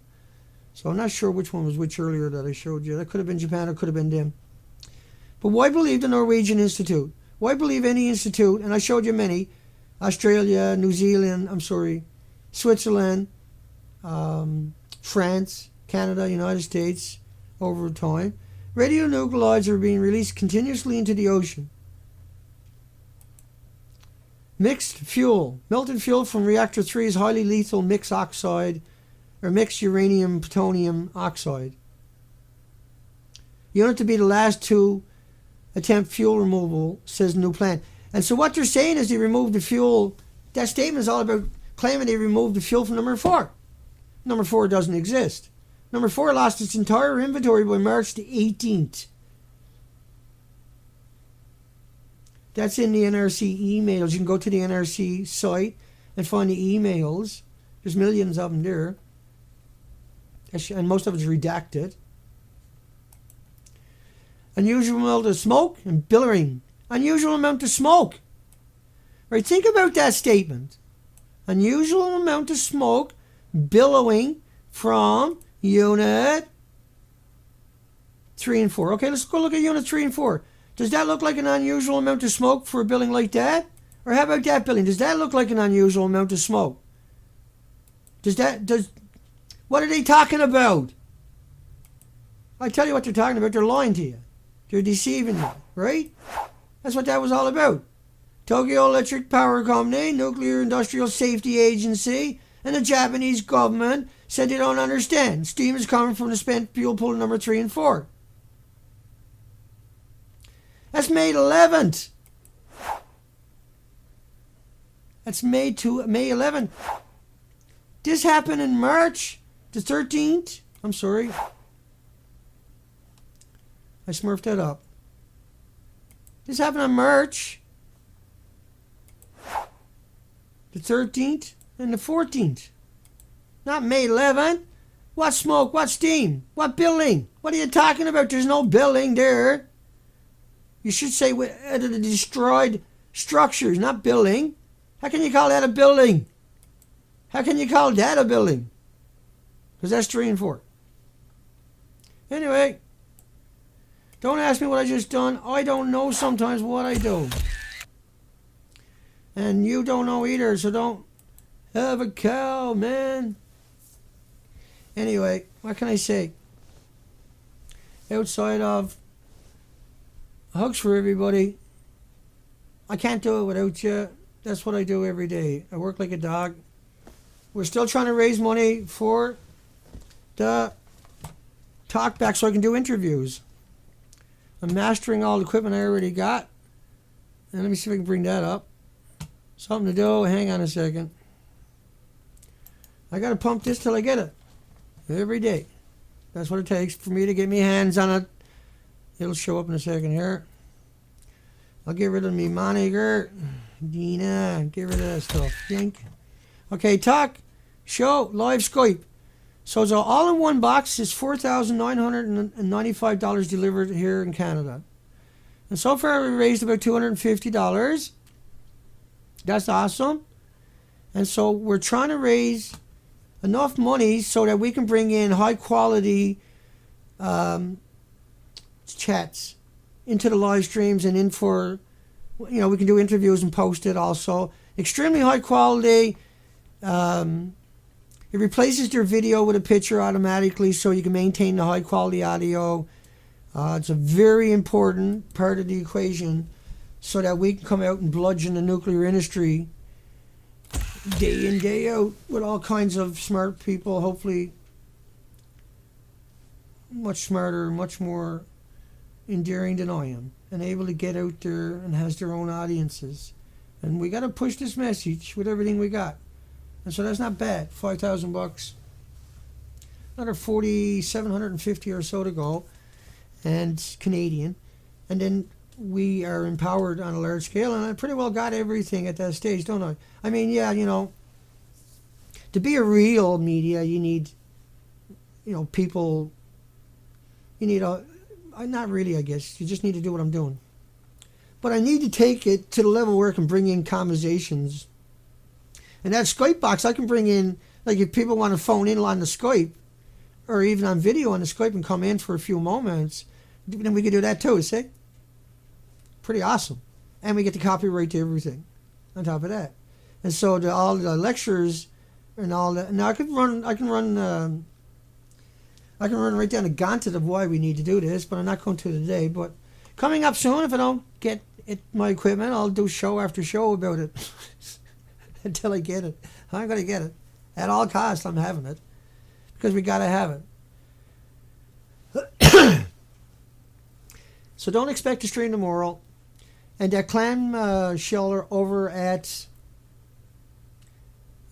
So I'm not sure which one was which earlier that I showed you. That could have been Japan or could have been them. But why believe the Norwegian Institute? Why believe any institute? And I showed you many. Australia, New Zealand, Switzerland, France, Canada, United States, over time. Radionuclides are being released continuously into the ocean. Mixed fuel. Melted fuel from reactor 3 is highly lethal mixed oxide or mixed uranium-plutonium oxide. Unit to be the last to attempt fuel removal, says new plan. And so what they're saying is they removed the fuel. That statement is all about claiming they removed the fuel from number 4. Number 4 doesn't exist. Number 4 lost its entire inventory by March the 18th. That's in the NRC emails. You can go to the NRC site and find the emails. There's millions of them there. And most of it's redacted. Unusual amount of smoke and billowing. Unusual amount of smoke. Right, think about that statement. Unusual amount of smoke billowing from Unit 3 and 4. Okay, let's go look at Unit 3 and 4. Does that look like an unusual amount of smoke for a building like that? Or how about that building? Does that look like an unusual amount of smoke? What are they talking about? I tell you what they're talking about. They're lying to you. They're deceiving you, right? That's what that was all about. Tokyo Electric Power Company, Nuclear Industrial Safety Agency, and the Japanese government said they don't understand. Steam is coming from the spent fuel pool number 3 and 4. That's May 11th. That's May 11th. This happened in March the 13th. I'm sorry. I smurfed that up. This happened on March the 13th and the 14th. Not May 11th. What smoke? What steam? What building? What are you talking about? There's no building there. You should say the destroyed structures, not building. How can you call that a building? How can you call that a building? Because that's 3 and 4. Anyway, don't ask me what I just done. I don't know sometimes what I do. And you don't know either, so don't have a cow, man. Anyway, what can I say? Outside of hugs for everybody, I can't do it without you. That's what I do every day. I work like a dog. We're still trying to raise money for the talkback so I can do interviews. I'm mastering all the equipment I already got. And let me see if I can bring that up. Something to do. Hang on a second. I got to pump this till I get it. Every day. That's what it takes for me to get my hands on it. It'll show up in a second here. I'll get rid of me moniker. Dina, get rid of that stuff. Think. Okay, talk, show, live Skype. So it's all in one box. It's $4,995 delivered here in Canada. And so far we raised about $250. That's awesome. And so we're trying to raise enough money so that we can bring in high quality chats into the live streams and in for, we can do interviews and post it also. Extremely high quality. It replaces their video with a picture automatically so you can maintain the high quality audio. It's a very important part of the equation so that we can come out and bludgeon the nuclear industry day in, day out with all kinds of smart people, hopefully much smarter, much more endearing than I am, and able to get out there and has their own audiences. And we got to push this message with everything we got. And so that's not bad. $5,000. Another 4,750 or so to go, and Canadian. And then we are empowered on a large scale, and I pretty well got everything at that stage, don't I? I mean, yeah, to be a real media, you need, people, you need not really, I guess, you just need to do what I'm doing. But I need to take it to the level where I can bring in conversations. And that Skype box, I can bring in, like if people want to phone in on the Skype, or even on video on the Skype and come in for a few moments, then we can do that too, see? Pretty awesome. And we get the copyright to everything on top of that. And so all the lectures and all that. Now I can run right down the gauntlet of why we need to do this, but I'm not going to today. But coming up soon, if I don't get my equipment, I'll do show after show about it until I get it. I'm going to get it. At all costs, I'm having it. Because we got to have it. So don't expect to stream tomorrow. And that clam sheller over at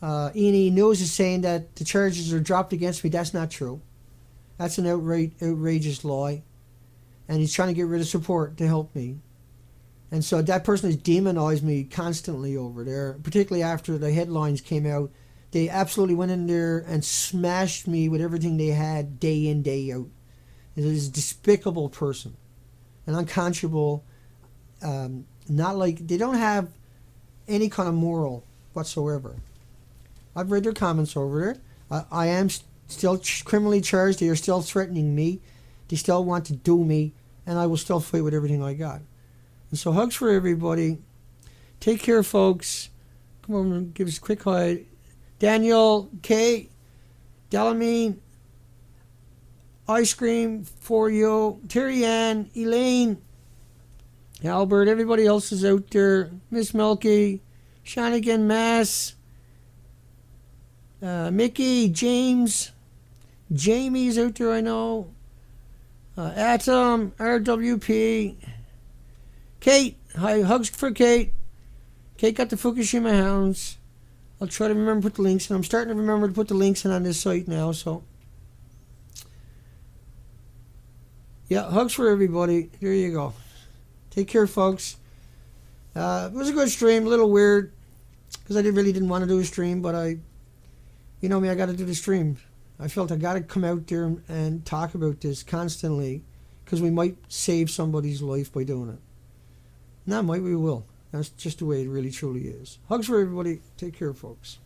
E&E News is saying that the charges are dropped against me. That's not true. That's an outrageous lie. And he's trying to get rid of support to help me. And so that person has demonized me constantly over there, particularly after the headlines came out. They absolutely went in there and smashed me with everything they had day in, day out. It is a despicable person. An unconscionable, not like, they don't have any kind of moral whatsoever. I've read their comments over there. I am still criminally charged. They are still threatening me. They still want to do me, and I will still fight with everything I got. And so hugs for everybody. Take care, folks. Come on, give us a quick hi. Daniel, Kate, Delamine, ice cream for you. Terry Ann, Elaine, Albert, everybody else is out there. Miss Milky, Shanigan, Mass, Mickey, James, Jamie's out there, I know. Atom, RWP, Kate, hi, hugs for Kate. Kate got the Fukushima hounds. I'll try to remember to put the links in. I'm starting to remember to put the links in on this site now, so. Yeah, hugs for everybody. There you go. Take care, folks. It was a good stream, a little weird, because I really didn't want to do a stream, but you know me, I got to do the stream. I felt I got to come out there and talk about this constantly, because we might save somebody's life by doing it. And that might we will. That's just the way it really truly is. Hugs for everybody. Take care, folks.